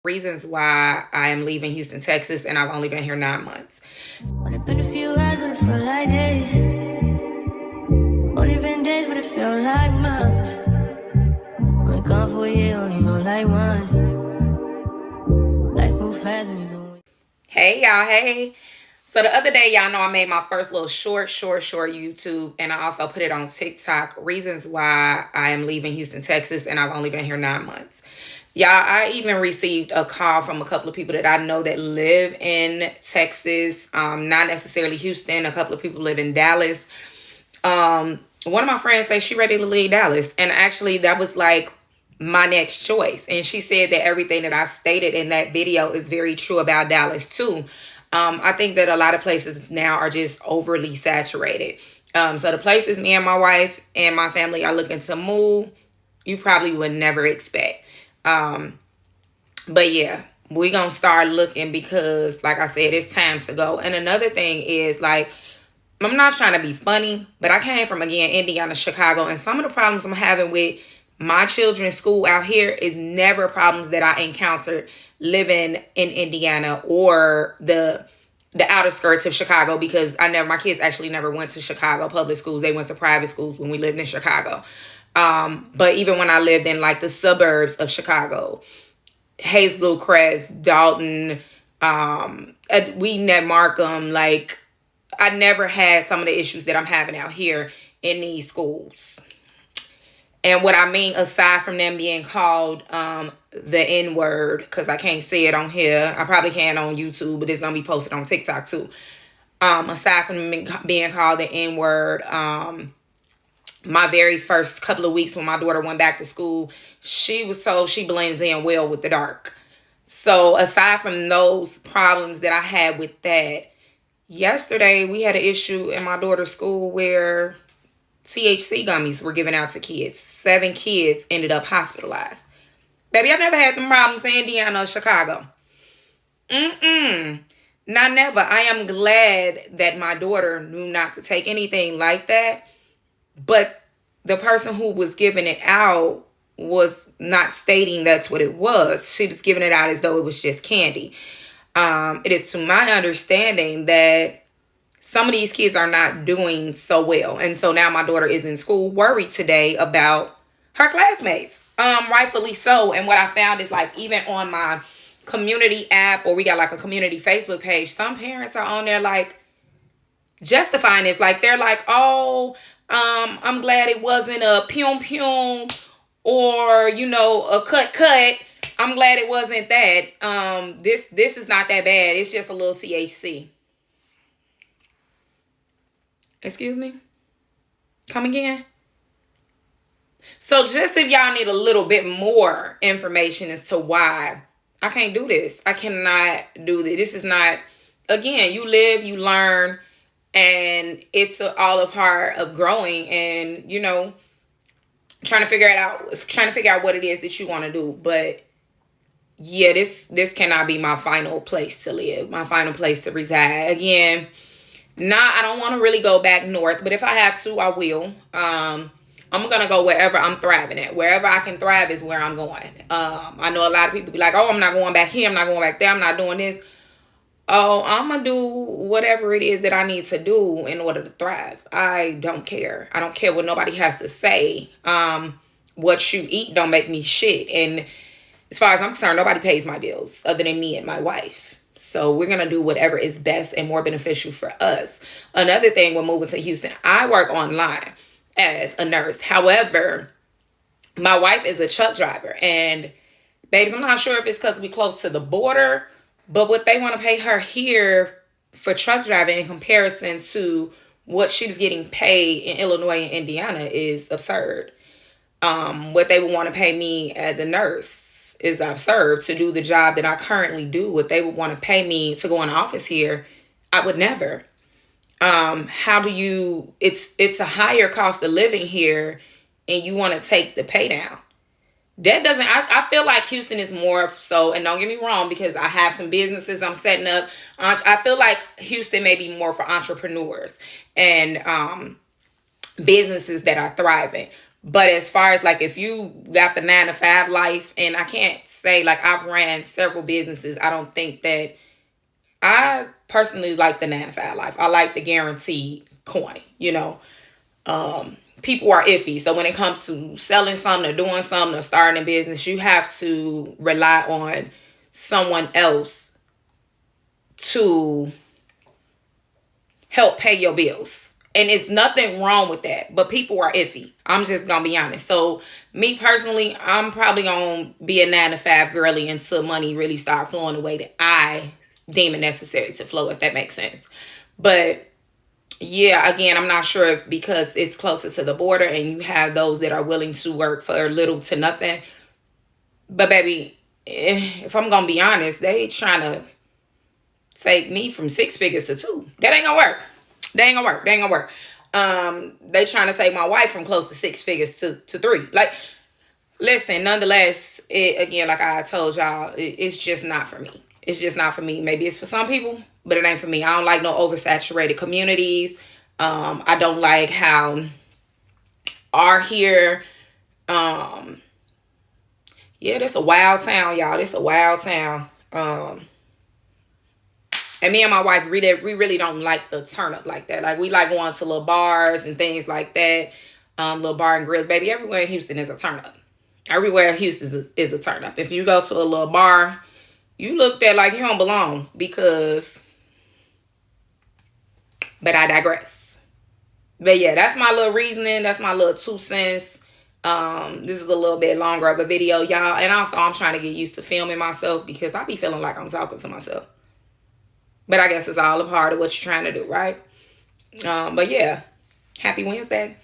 Reasons why I am leaving Houston, Texas, and I've only been here 9 months. Only been a few hours, but it felt like days. Only been days, but it felt like months. Been gone for a year, only know like once. Life move fast when you doing. Hey y'all, hey. So the other day, y'all know I made my first little short YouTube, and I also put it on TikTok. Reasons why I am leaving Houston, Texas, and I've only been here 9 months. Y'all, I even received a call from a couple of people that I know that live in Texas, not necessarily Houston. A couple of people live in Dallas. One of my friends said she ready to leave Dallas, and actually that was like my next choice. And she said that everything that I stated in that video is very true about Dallas too. I think that a lot of places now are just overly saturated. So the places me and my wife and my family are looking to move, you probably would never expect. But yeah, we gonna start looking because, like I said, it's time to go. And another thing is, like, I'm not trying to be funny, but I came from, again, Indiana, Chicago, and some of the problems I'm having with my children's school out here is never problems that I encountered living in Indiana or the outer skirts of Chicago, because my kids actually never went to Chicago public schools. They went to private schools when we lived in Chicago. But even when I lived in like the suburbs of Chicago, Hazel Crest, Dalton, Weednet, Markham, like, I never had some of the issues that I'm having out here in these schools. And what I mean, aside from them being called the N-word, because I can't say it on here. I probably can on YouTube, but it's going to be posted on TikTok too. Aside from being called the N-word, my very first couple of weeks when my daughter went back to school, she was told she blends in well with the dark. So aside from those problems that I had with that, yesterday we had an issue in my daughter's school where THC gummies were given out to kids. 7 kids ended up hospitalized. Baby, I never had them problems in Indiana or Chicago. Not never. I am glad that my daughter knew not to take anything like that. But the person who was giving it out was not stating that's what it was. She was giving it out as though it was just candy. It is to my understanding that some of these kids are not doing so well. And so now my daughter is in school worried today about her classmates. Rightfully so. And what I found is, like, even on my community app, or we got like a community Facebook page, some parents are on there like justifying this. Like, they're like, oh, I'm glad it wasn't a pum or, a cut. I'm glad it wasn't that. This is not that bad. It's just a little THC. Excuse me? Come again? So just if y'all need a little bit more information as to why I can't do this. I cannot do this. This is not, again, you live, you learn, and it's all a part of growing and, trying to figure out what it is that you want to do. But yeah, this cannot be my final place to live, my final place to reside. Again, I don't want to really go back north, but if I have to, I will. I'm going to go wherever I'm thriving at. Wherever I can thrive is where I'm going. I know a lot of people be like, oh, I'm not going back here. I'm not going back there. I'm not doing this. Oh, I'm going to do whatever it is that I need to do in order to thrive. I don't care. I don't care what nobody has to say. What you eat don't make me shit. And as far as I'm concerned, nobody pays my bills other than me and my wife. So we're going to do whatever is best and more beneficial for us. Another thing, when moving to Houston, I work online as a nurse. However, my wife is a truck driver. And, babies, I'm not sure if it's because we close to the border, but what they want to pay her here for truck driving in comparison to what she's getting paid in Illinois and Indiana is absurd. What they would want to pay me as a nurse is absurd. To do the job that I currently do, what they would want to pay me to go in the office here, I would never. It's a higher cost of living here, and you want to take the pay down. That doesn't, I feel like Houston is more so, and don't get me wrong, because I have some businesses I'm setting up. I feel like Houston may be more for entrepreneurs and businesses that are thriving. But as far as like if you got the 9 to 5 life, and I can't say like I've ran several businesses, I don't think that I personally like the 9 to 5 life. I like the guaranteed coin, you know. People are iffy. So when it comes to selling something or doing something or starting a business, you have to rely on someone else to help pay your bills. And it's nothing wrong with that, but people are iffy. I'm just gonna be honest. So me personally, I'm probably gonna be a 9 to 5 girly until money really start flowing the way that I deem it necessary to flow, if that makes sense. But yeah, again, I'm not sure if because it's closer to the border and you have those that are willing to work for little to nothing. But baby, if I'm gonna be honest, they trying to take me from 6 figures to 2. That ain't gonna work. They ain't gonna work. They trying to take my wife from close to 6 figures to 3. Like, listen, nonetheless, again, like I told y'all, it's just not for me. It's just not for me. Maybe it's for some people, but it ain't for me. I don't like no oversaturated communities. I don't like how our here, yeah, this a wild town, y'all. This a wild town. And me and my wife, we really don't like the turn up like that. Like, we like going to little bars and things like that. Little bar and grills. Baby, everywhere in Houston is a turn up. Everywhere in Houston is a turn up. If you go to a little bar, you looked at like you don't belong because... But I digress. But yeah, that's my little reasoning. That's my little 2 cents. This is a little bit longer of a video, y'all. And also, I'm trying to get used to filming myself because I be feeling like I'm talking to myself. But I guess it's all a part of what you're trying to do, right? But yeah, happy Wednesday.